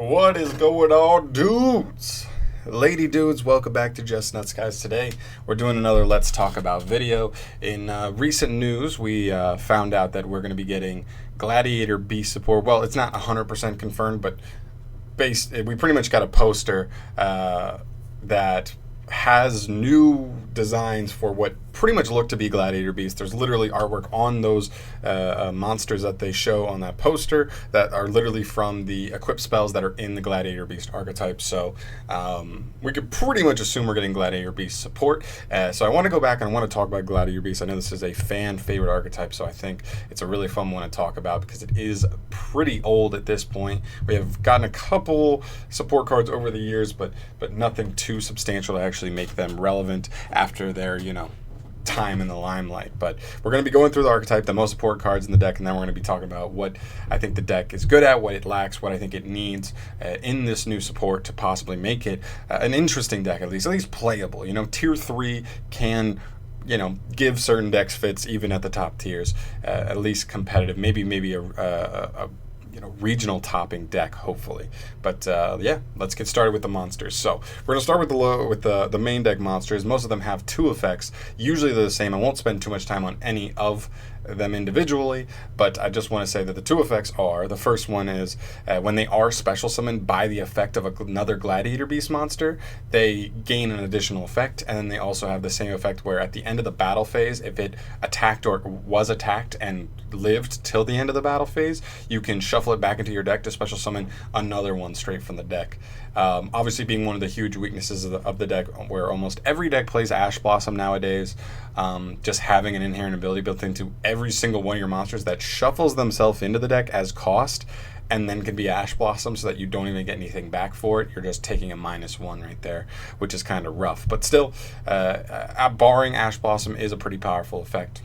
What is going on, dudes? Lady dudes, welcome back to Just Nuts, guys. Today we're doing another Let's Talk About video. In recent news, we found out that we're going to be getting Gladiator Beast support. Well, it's not 100% confirmed, but we pretty much got a poster that has new designs for what pretty much look to be Gladiator Beast. There's literally artwork on those monsters that they show on that poster that are literally from the equipped spells that are in the Gladiator Beast archetype. So we could pretty much assume we're getting Gladiator Beast support. So I want to go back and I want to talk about Gladiator Beast. I know this is a fan favorite archetype, so I think it's a really fun one to talk about because it is pretty old at this point. We have gotten a couple support cards over the years, but nothing too substantial to actually make them relevant after their, time in the limelight. But we're going to be going through the archetype, the most support cards in the deck, and then we're going to be talking about what I think the deck is good at, what it lacks, what I think it needs in this new support to possibly make it an interesting deck, at least playable. Tier 3 can give certain decks fits even at the top tiers, at least competitive, maybe a regional topping deck, hopefully. But yeah, let's get started with the monsters. So we're gonna start with the main deck monsters. Most of them have 2 effects. Usually they're the same. I won't spend too much time on any of them individually, but I just want to say that the 2 effects are, the first one is when they are special summoned by the effect of another Gladiator Beast monster, they gain an additional effect, and then they also have the same effect where at the end of the battle phase, if it attacked or was attacked and lived till the end of the battle phase, you can shuffle it back into your deck to special summon another one straight from the deck. Obviously being one of the huge weaknesses of the deck, where almost every deck plays Ash Blossom nowadays, just having an inherent ability built into every single one of your monsters that shuffles themselves into the deck as cost and then can be Ash Blossom so that you don't even get anything back for it. You're just taking a -1 right there, which is kind of rough. But still, barring Ash Blossom is a pretty powerful effect.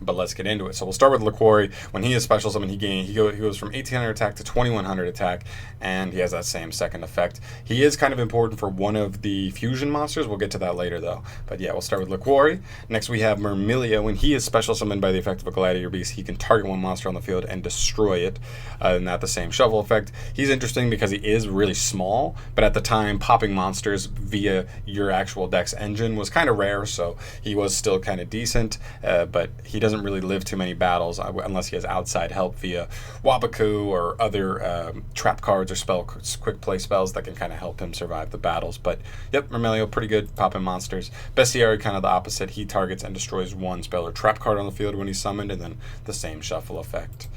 But let's get into it. So we'll start with Liquori. When he is special summon, he goes from 1800 attack to 2100 attack, and he has that same second effect. He is kind of important for one of the fusion monsters. We'll get to that later, though. But yeah, we'll start with Liquori. Next, we have Myrmilia. When he is special summoned by the effect of a Gladiator Beast, he can target one monster on the field and destroy it, and not the same shuffle effect. He's interesting because he is really small, but at the time, popping monsters via your actual deck's engine was kind of rare, so he was still kind of decent, but he doesn't really live too many battles unless he has outside help via Wabaku or other trap cards or quick play spells that can kind of help him survive the battles. But yep, Myrmilia, pretty good popping monsters. Bestiary, kind of the opposite. He targets and destroys one spell or trap card on the field when he's summoned, and then the same shuffle effect.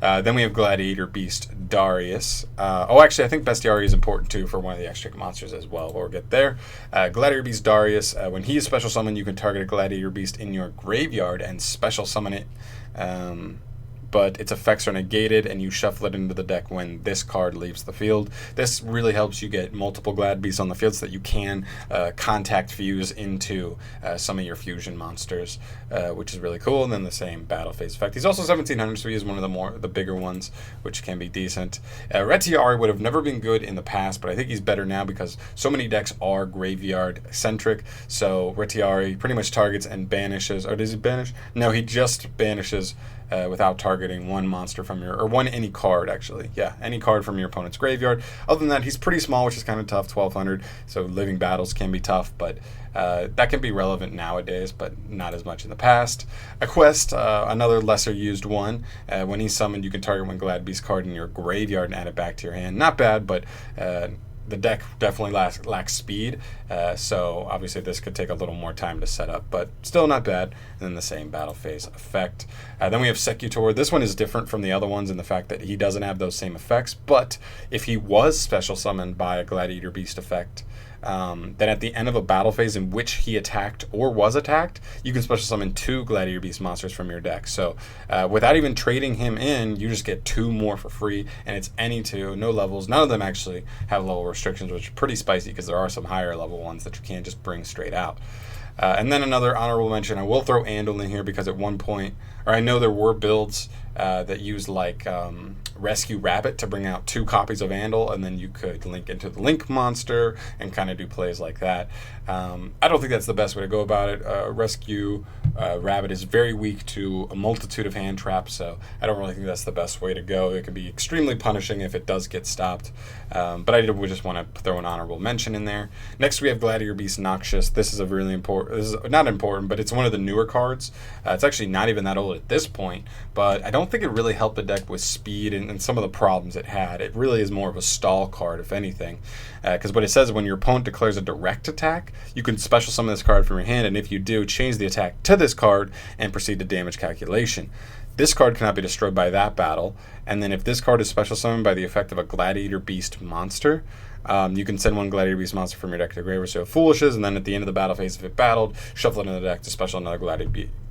Then we have Gladiator Beast Darius. Actually, I think Bestiary is important too for one of the extra monsters as well. We'll get there. Gladiator Beast Darius. When he is special summoned, you can target a Gladiator Beast in your graveyard and special summon it. But its effects are negated and you shuffle it into the deck when this card leaves the field. This really helps you get multiple Glad Beasts on the field so that you can contact fuse into some of your fusion monsters, which is really cool. And then the same battle phase effect. He's also 1700, so he is one of the bigger ones, which can be decent. Retiari would have never been good in the past, but I think he's better now because so many decks are graveyard centric. So Retiari pretty much targets and banishes. Or does he banish? No, he just banishes without targeting one monster from any card, actually. Yeah, any card from your opponent's graveyard. Other than that, he's pretty small, which is kind of tough, 1200, so living battles can be tough, but that can be relevant nowadays, but not as much in the past. A Quest, another lesser used one. When he's summoned, you can target one Glad Beast card in your graveyard and add it back to your hand. Not bad, but the deck definitely lacks speed, so obviously this could take a little more time to set up, but still not bad. And then the same battle phase effect. Then we have Secutor. This one is different from the other ones in the fact that he doesn't have those same effects, but if he was special summoned by a Gladiator Beast effect, then at the end of a battle phase in which he attacked or was attacked, you can special summon 2 Gladiator Beast monsters from your deck. So without even trading him in, you just get 2 more for free, and it's any 2, no levels. None of them actually have level restrictions, which are pretty spicy because there are some higher level ones that you can't just bring straight out. And then another honorable mention, I will throw Andal in here because at one point, or I know there were builds that used like Rescue Rabbit to bring out 2 copies of Andal, and then you could link into the Link monster and kind of do plays like that. I don't think that's the best way to go about it. Rescue Rabbit is very weak to a multitude of hand traps, so I don't really think that's the best way to go. It can be extremely punishing if it does get stopped, but I would just want to throw an honorable mention in there. Next, we have Gladiator Beast Noxious. This is a really important, this is not important, but it's one of the newer cards. It's actually not even that old at this point, but I don't think it really helped the deck with speed and some of the problems it had. It really is more of a stall card, if anything, because what it says is when your opponent declares a direct attack, you can special summon this card from your hand, and if you do, change the attack to this card and proceed to damage calculation. This card cannot be destroyed by that battle, and then if this card is special summoned by the effect of a Gladiator Beast monster, you can send 1 Gladiator Beast monster from your deck to the graveyard, so Foolishes, and then at the end of the battle phase, if it battled, shuffle it into the deck to special another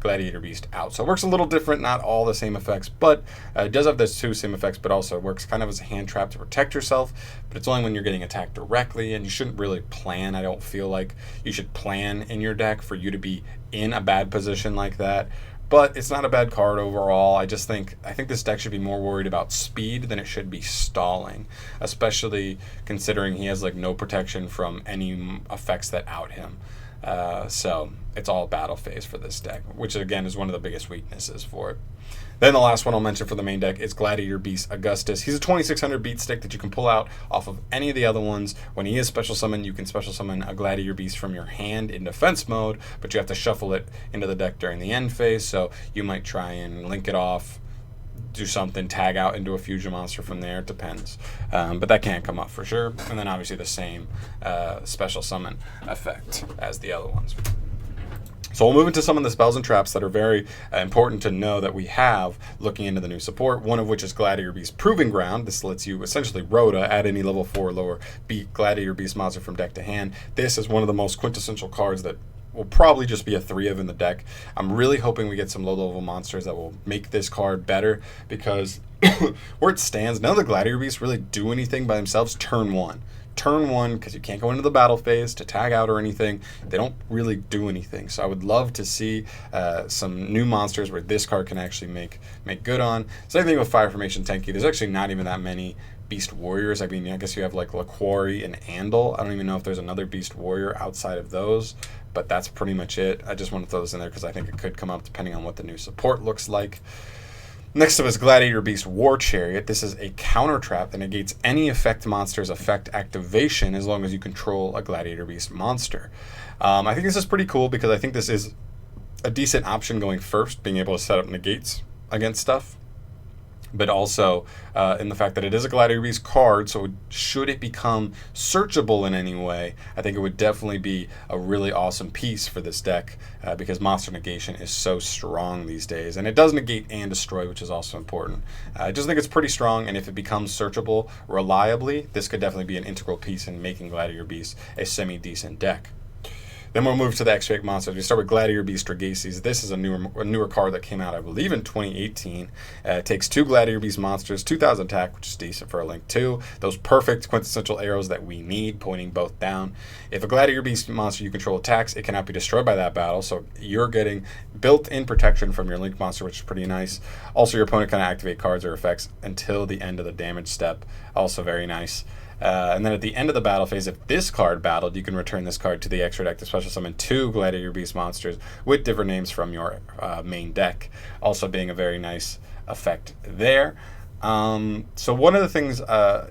Gladiator Beast out. So it works a little different, not all the same effects, but it does have those 2 same effects, but also it works kind of as a hand trap to protect yourself, but it's only when you're getting attacked directly, and you shouldn't really plan. I don't feel like you should plan in your deck for you to be in a bad position like that. But it's not a bad card overall. I think this deck should be more worried about speed than it should be stalling, especially considering he has like no protection from any effects that out him. So it's all battle phase for this deck, which again is one of the biggest weaknesses for it. Then the last one I'll mention for the main deck is Gladiator Beast Augustus. He's a 2600 beat stick that you can pull out off of any of the other ones. When he is special summoned, you can special summon a Gladiator Beast from your hand in defense mode, but you have to shuffle it into the deck during the end phase, so you might try and link it off, do something, tag out into a fusion monster from there. It depends, but that can't come up for sure. And then obviously the same special summon effect as the other ones. So we'll move into some of the spells and traps that are very important to know that we have looking into the new support, one of which is Gladiator Beast Proving Ground. This lets you essentially Rhoda, add any level 4 or lower beat Gladiator Beast monster from deck to hand. This is one of the most quintessential cards that will probably just be a 3 of in the deck. I'm really hoping we get some low-level monsters that will make this card better, because where it stands, none of the Gladiator Beasts really do anything by themselves turn 1. Turn 1, because you can't go into the battle phase to tag out or anything. They don't really do anything. So I would love to see some new monsters where this card can actually make good on. Same thing with Fire Formation Tenki. There's actually not even that many Beast Warriors. I mean, I guess you have like Laquari and Andal. I don't even know if there's another Beast Warrior outside of those, but that's pretty much it. I just want to throw this in there because I think it could come up depending on what the new support looks like. Next up is Gladiator Beast War Chariot. This is a counter trap that negates any effect monster's effect activation as long as you control a Gladiator Beast monster. I think this is pretty cool because I think this is a decent option going first, being able to set up negates against stuff, but also in the fact that it is a Gladiator Beast card, so should it become searchable in any way, I think it would definitely be a really awesome piece for this deck, because monster negation is so strong these days, and it does negate and destroy, which is also important. I just think it's pretty strong, and if it becomes searchable reliably, this could definitely be an integral piece in making Gladiator Beast a semi-decent deck. Then we'll move to the X-Rank monsters. We start with Gladiator Beast Dragaces. This is a newer card that came out, I believe, in 2018. It takes 2 Gladiator Beast monsters, 2000 attack, which is decent for a Link 2. Those perfect quintessential arrows that we need, pointing both down. If a Gladiator Beast monster you control attacks, it cannot be destroyed by that battle, so you're getting built-in protection from your Link monster, which is pretty nice. Also, your opponent can activate cards or effects until the end of the damage step. Also very nice. And then at the end of the battle phase, if this card battled, you can return this card to the extra deck to special summon 2 Gladiator Beast monsters with different names from your main deck. Also being a very nice effect there. So one of the things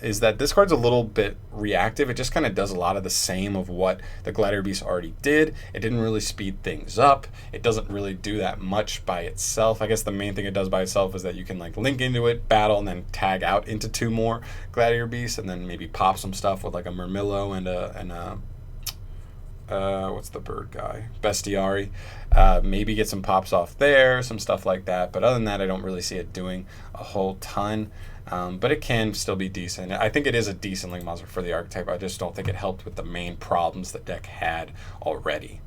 is that this card's a little bit reactive. It just kind of does a lot of the same of what the Gladiator Beast already did. It didn't really speed things up. It doesn't really do that much by itself. I guess the main thing it does by itself is that you can like link into it, battle, and then tag out into 2 more Gladiator Beasts, and then maybe pop some stuff with like a Murmillo and a what's the bird guy? Bestiari. Maybe get some pops off there, some stuff like that. But other than that, I don't really see it doing a whole ton. But it can still be decent. I think it is a decent Link monster for the archetype. I just don't think it helped with the main problems the deck had already.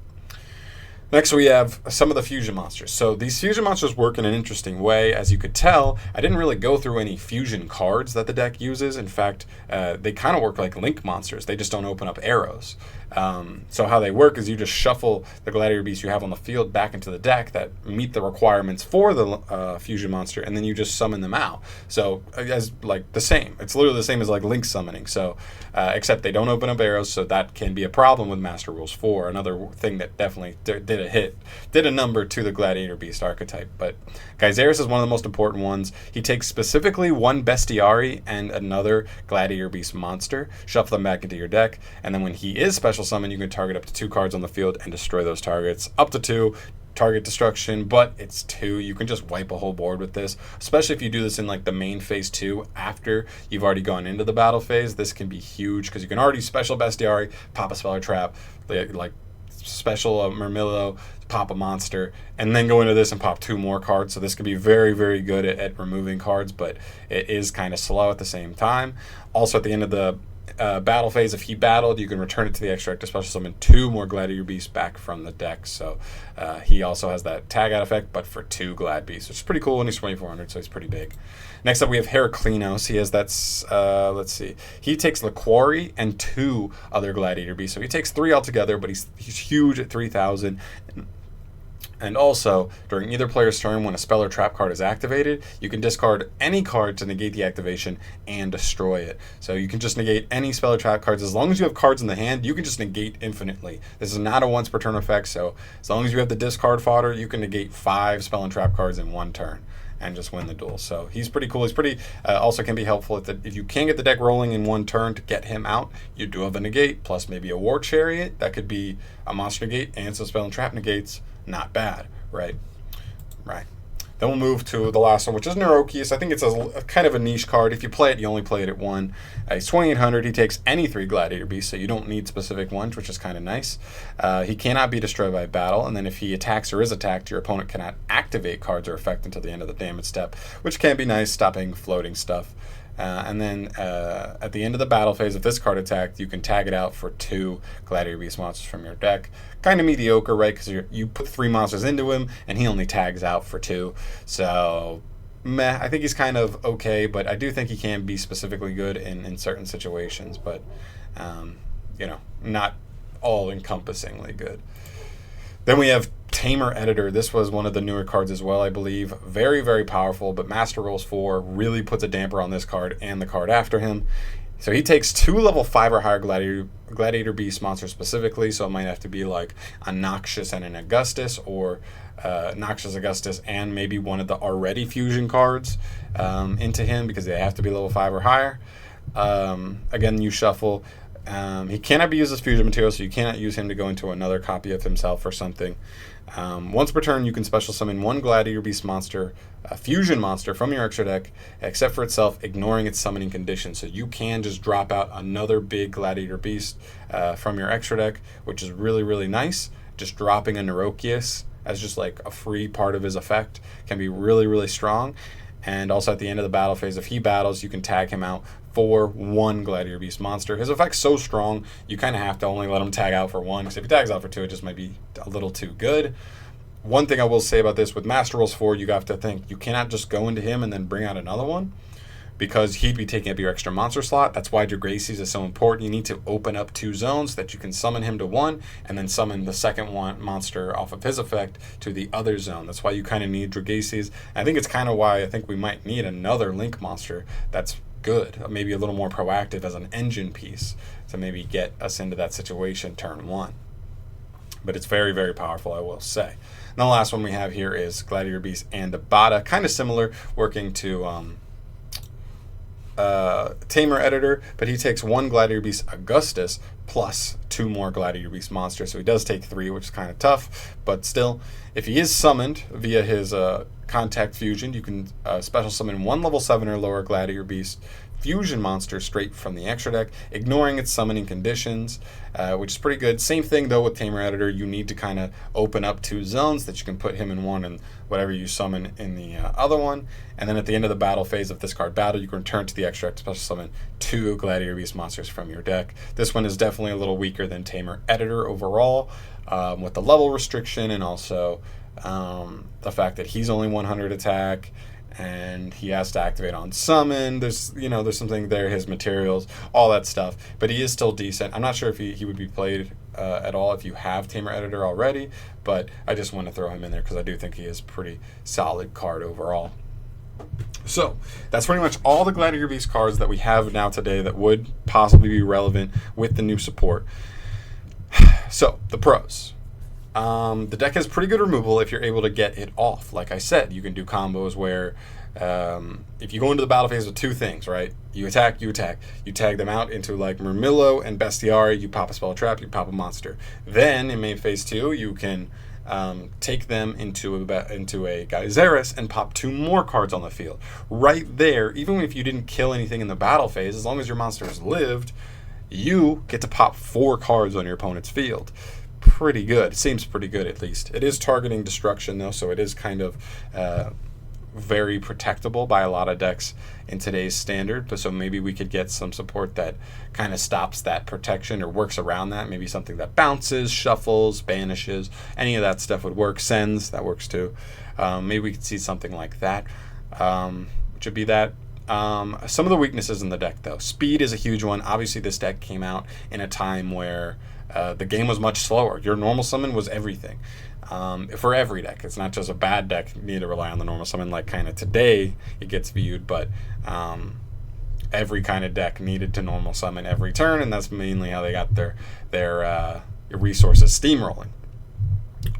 Next, we have some of the fusion monsters. So these fusion monsters work in an interesting way. As you could tell, I didn't really go through any fusion cards that the deck uses. In fact, they kind of work like link monsters. They just don't open up arrows. So how they work is you just shuffle the gladiator beasts you have on the field back into the deck that meet the requirements for the fusion monster, and then you just summon them out. So as like the same, it's literally the same as like link summoning. So except they don't open up arrows, so that can be a problem with Master Rules 4. Another thing that definitely did a number to the gladiator beast archetype. But Geyseris is one of the most important ones. He takes specifically one bestiary and another gladiator beast monster, shuffle them back into your deck, and then when he is special summon, you can target up to 2 cards on the field and destroy those targets. Up to 2 target destruction, but it's 2. You can just wipe a whole board with this, especially if you do this in like the main phase 2 after you've already gone into the battle phase. This can be huge because you can already special bestiary, pop a speller trap, like special Murmillo, pop a monster, and then go into this and pop 2 more cards. So this could be very, very good at removing cards, but it is kind of slow at the same time. Also, at the end of the battle phase, if he battled, you can return it to the extra deck to special summon 2 more gladiator beasts back from the deck. So he also has that tag out effect, but for 2 glad beasts, which is pretty cool, and he's 2400, so he's pretty big. Next up, we have Heraklinos. He has that, let's see, he takes the Quarry and 2 other gladiator beasts. So he takes 3 altogether, but he's huge at 3000. And also, during either player's turn, when a spell or trap card is activated, you can discard any card to negate the activation and destroy it. So you can just negate any spell or trap cards. As long as you have cards in the hand, you can just negate infinitely. This is not a once per turn effect, so as long as you have the discard fodder, you can negate 5 spell and trap cards in 1 turn and just win the duel. So he's pretty cool. He's pretty, also can be helpful if you can get the deck rolling in 1 turn to get him out. You do have a negate, plus maybe a War Chariot. That could be a monster negate and some spell and trap negates. Not bad, right? Right. Then we'll move to the last one, which is Neurokius. I think it's a kind of a niche card. If you play it, you only play it at 1. He's 2800. He takes any 3 gladiator beasts, so you don't need specific ones, which is kind of nice. He cannot be destroyed by battle, and then if he attacks or is attacked, your opponent cannot activate cards or effect until the end of the damage step, which can be nice, stopping floating stuff. And then at the end of the battle phase, if this card attacked, you can tag it out for 2 gladiator beast monsters from your deck. Kind of mediocre, right? Because you put 3 monsters into him, and he only tags out for 2. So, meh. I think he's kind of okay, but I do think he can be specifically good in certain situations. But, not all-encompassingly good. Then we have Tamer Editor. This was one of the newer cards as well, I believe. Very, very powerful, but Master Rules 4 really puts a damper on this card and the card after him. So he takes 2 level 5 or higher gladiator beast monsters specifically, so it might have to be like a Noxious and an Augustus, or Noxious Augustus and maybe one of the already fusion cards into him, because they have to be level 5 or higher. Again, you shuffle. He cannot be used as fusion material, so you cannot use him to go into another copy of himself or something. Once per turn, you can special summon 1 gladiator beast monster, a fusion monster from your extra deck, except for itself, ignoring its summoning condition. So you can just drop out another big gladiator beast from your extra deck, which is really, really nice. Just dropping a Neurokius as just like a free part of his effect can be really, really strong. And also at the end of the battle phase, if he battles, you can tag him out for 1 gladiator beast monster. His effect's so strong, you kind of have to only let him tag out for 1, because if he tags out for 2, it just might be a little too good. One thing I will say about this, with Master Rules 4, you have to think, you cannot just go into him and then bring out another one, because he'd be taking up your extra monster slot. That's why Dracaces is so important. You need to open up 2 zones that you can summon him to 1, and then summon the second one monster off of his effect to the other zone. That's why you kind of need Dracaces. I think it's kind of why I think we might need another Link monster that's good, maybe a little more proactive as an engine piece to maybe get us into that situation turn 1. But it's very, very powerful, I will say. And the last one we have here is Gladiator Beast and Abada, kind of similar, working to Tamer Editor, but he takes 1 Gladiator Beast Augustus plus 2 more Gladiator Beast monsters. So he does take 3, which is kind of tough, but still, if he is summoned via his Contact Fusion, you can special summon 1 level 7 or lower Gladiator Beast fusion monster straight from the extra deck, ignoring its summoning conditions, which is pretty good. Same thing though with Tamer Editor. You need to kind of open up 2 zones that you can put him in one and whatever you summon in the other one. And then at the end of the battle phase of this card battle, you can return to the extra deck to special summon 2 Gladiator Beast monsters from your deck. This one is definitely a little weaker than Tamer Editor overall, with the level restriction and also the fact that he's only 100 attack and he has to activate on summon. There's something there, his materials, all that stuff, but he is still decent. I'm not sure if he would be played at all if you have Tamer Editor already, but I just want to throw him in there because I do think he is a pretty solid card overall. So that's pretty much all the Gladiator Beast cards that we have now today that would possibly be relevant with the new support. So the pros. The deck has pretty good removal if you're able to get it off. Like I said, you can do combos where if you go into the battle phase with 2 things, right? You attack, you tag them out into like Murmillo and Bestiari, you pop a spell trap, you pop a monster. Then in main phase 2, you can take them into a Geyseris and pop 2 more cards on the field. Right there, even if you didn't kill anything in the battle phase, as long as your monsters lived, you get to pop 4 cards on your opponent's field. Pretty good. Seems pretty good, at least. It is targeting destruction though, so it is kind of very protectable by a lot of decks in today's standard, but so maybe we could get some support that kind of stops that protection or works around that. Maybe something that bounces, shuffles, banishes, any of that stuff would work. Sends, that works too. Maybe we could see something like that, which would be that. Some of the weaknesses in the deck though. Speed is a huge one. Obviously this deck came out in a time where the game was much slower. Your normal summon was everything. For every deck. It's not just a bad deck. You need to rely on the normal summon like kind of today it gets viewed, but every kind of deck needed to normal summon every turn, and that's mainly how they got their resources steamrolling.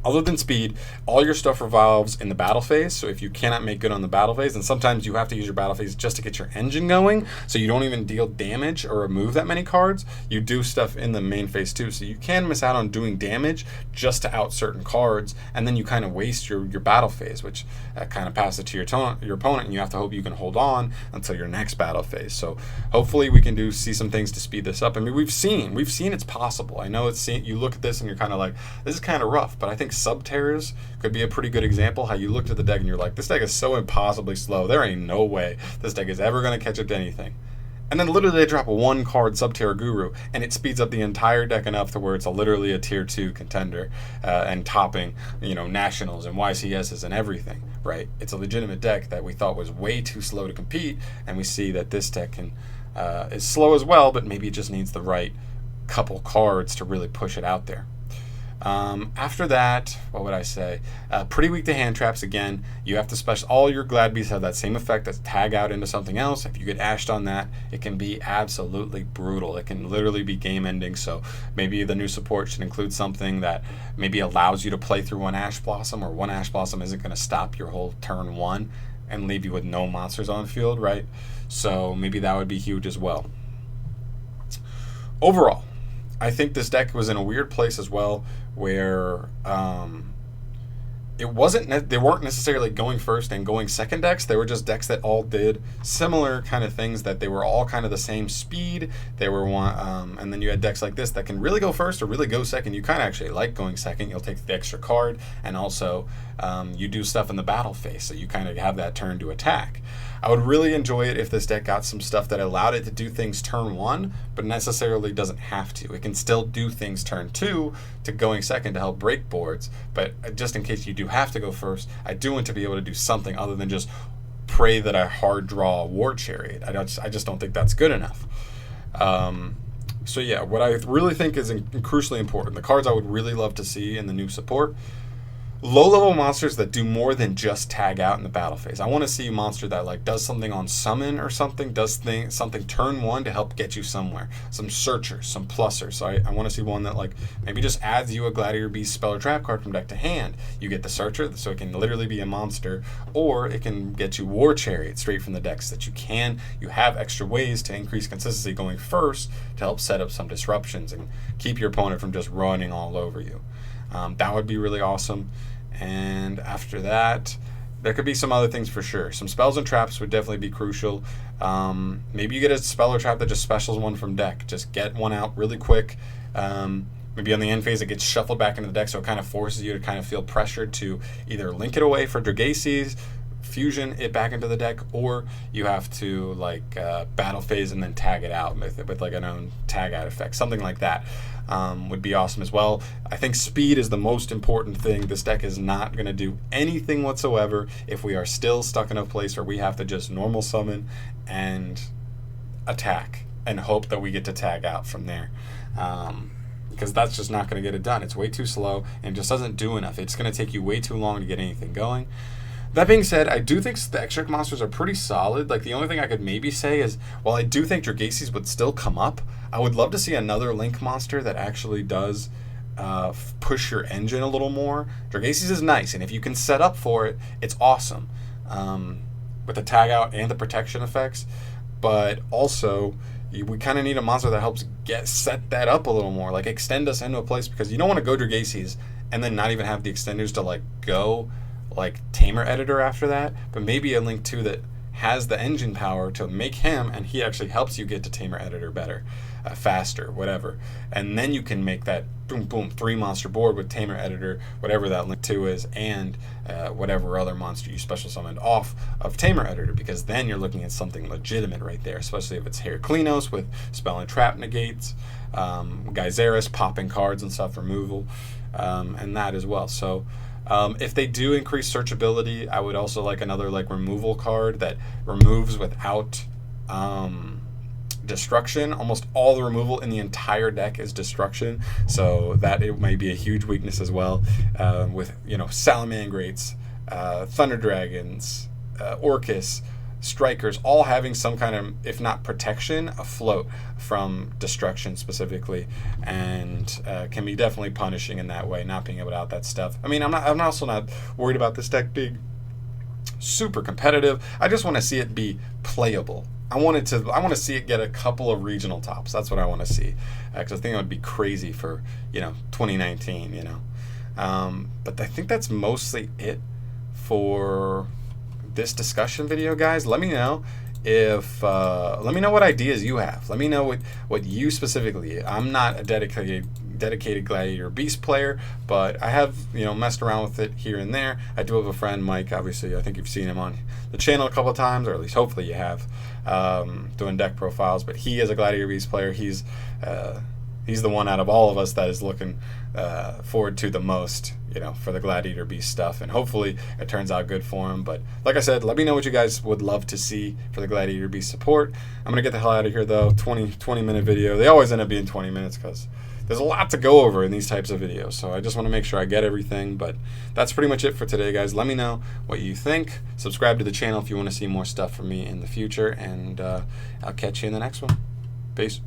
Other than speed, all your stuff revolves in the battle phase, so if you cannot make good on the battle phase, and sometimes you have to use your battle phase just to get your engine going, so you don't even deal damage or remove that many cards, you do stuff in the main phase too, so you can miss out on doing damage just to out certain cards, and then you kind of waste your battle phase, which kind of passes it to your opponent, and you have to hope you can hold on until your next battle phase. So hopefully we can see some things to speed this up. I mean, we've seen it's possible. I know you look at this and you're kind of like, this is kind of rough, but I think Subterrors could be a pretty good example. How you looked at the deck and you're like, this deck is so impossibly slow. There ain't no way this deck is ever going to catch up to anything. And then literally they drop a 1-card Subterror Guru, and it speeds up the entire deck enough to where it's literally a tier 2 contender, and topping, nationals and YCSs and everything, right? It's a legitimate deck that we thought was way too slow to compete, and we see that this deck is slow as well, but maybe it just needs the right couple cards to really push it out there. After that, what would I say? Pretty weak to hand traps again. You have to special. All your Glad Beasts have that same effect as tag out into something else. If you get ashed on that, it can be absolutely brutal. It can literally be game ending. So maybe the new support should include something that maybe allows you to play through one Ash Blossom, or one Ash Blossom isn't going to stop your whole turn 1 and leave you with no monsters on the field, right? So maybe that would be huge as well. Overall, I think this deck was in a weird place as well, where they weren't necessarily going first and going second decks. They were just decks that all did similar kind of things, that they were all kind of the same speed. They were and then you had decks like this that can really go first or really go second. You kind of actually like going second. You'll take the extra card, and also you do stuff in the battle phase, so you kind of have that turn to attack. I would really enjoy it if this deck got some stuff that allowed it to do things turn 1, but necessarily doesn't have to. It can still do things turn 2 to going second to help break boards, but just in case you do have to go first, I do want to be able to do something other than just pray that I hard draw a War Chariot. I just don't think that's good enough. So yeah, what I really think is crucially important, the cards I would really love to see in the new support: low-level monsters that do more than just tag out in the battle phase. I want to see a monster that does something on summon or something, something turn 1 to help get you somewhere. Some searchers, some plussers. So I want to see one that maybe just adds you a Gladiator Beast spell or trap card from deck to hand. You get the searcher, so it can literally be a monster, or it can get you War Chariot straight from the decks that you have extra ways to increase consistency going first to help set up some disruptions and keep your opponent from just running all over you. That would be really awesome. And after that, there could be some other things for sure. Some spells and traps would definitely be crucial. Maybe you get a spell or trap that just specials one from deck. Just get one out really quick. Maybe on the end phase it gets shuffled back into the deck, so it kind of forces you to kind of feel pressured to either link it away for Dragaces, fusion it back into the deck, or you have to like battle phase and then tag it out with like an own tag out effect. Something like that would be awesome as well. I think speed is the most important thing. This deck is not going to do anything whatsoever if we are still stuck in a place where we have to just normal summon and attack and hope that we get to tag out from there. Because that's just not going to get it done. It's way too slow and just doesn't do enough. It's going to take you way too long to get anything going. That being said, I do think the extra monsters are pretty solid. Like, the only thing I could maybe say is, while I do think Dragaces would still come up, I would love to see another Link monster that actually does push your engine a little more. Dragaces is nice, and if you can set up for it, it's awesome. With the tag out and the protection effects. But also, we kind of need a monster that helps set that up a little more. Like, extend us into a place, because you don't want to go Dragaces and then not even have the extenders to, like, go like Tamer Editor after that, but maybe a Link 2 that has the engine power to make him, and he actually helps you get to Tamer Editor better, faster, whatever. And then you can make that boom, boom, 3 monster board with Tamer Editor, whatever that Link 2 is, and whatever other monster you special summoned off of Tamer Editor, because then you're looking at something legitimate right there, especially if it's Heraclinos with spell and trap negates, Geyseris popping cards and stuff, removal, and that as well. So if they do increase searchability, I would also like another like removal card that removes without destruction. Almost all the removal in the entire deck is destruction, so that it might be a huge weakness as well. With Salamangrates, Thunder Dragons, Orcus, Strikers, all having some kind of, if not protection, afloat from destruction specifically, and can be definitely punishing in that way, not being able to out that stuff. I mean, I'm also not worried about this deck being super competitive. I just want to see it be playable. I want to see it get a couple of regional tops. That's what I want to see, because I think it would be crazy for 2019. But I think that's mostly it for this discussion video, guys. Let me know if let me know what ideas you have. Let me know what you specifically. I'm not a dedicated Gladiator Beast player, but I have messed around with it here and there. I do have a friend, Mike. Obviously, I think you've seen him on the channel a couple of times, or at least hopefully you have, doing deck profiles. But he is a Gladiator Beast player. He's the one out of all of us that is looking forward to the most, for the Gladiator Beast stuff, and hopefully it turns out good for him. But like I said, let me know what you guys would love to see for the Gladiator Beast support. I'm gonna get the hell out of here though. 20-minute video. They always end up being 20 minutes because there's a lot to go over in these types of videos, so I just want to make sure I get everything. But that's pretty much it for today, guys. Let me know what you think. Subscribe to the channel if you want to see more stuff from me in the future, and I'll catch you in the next one. Peace.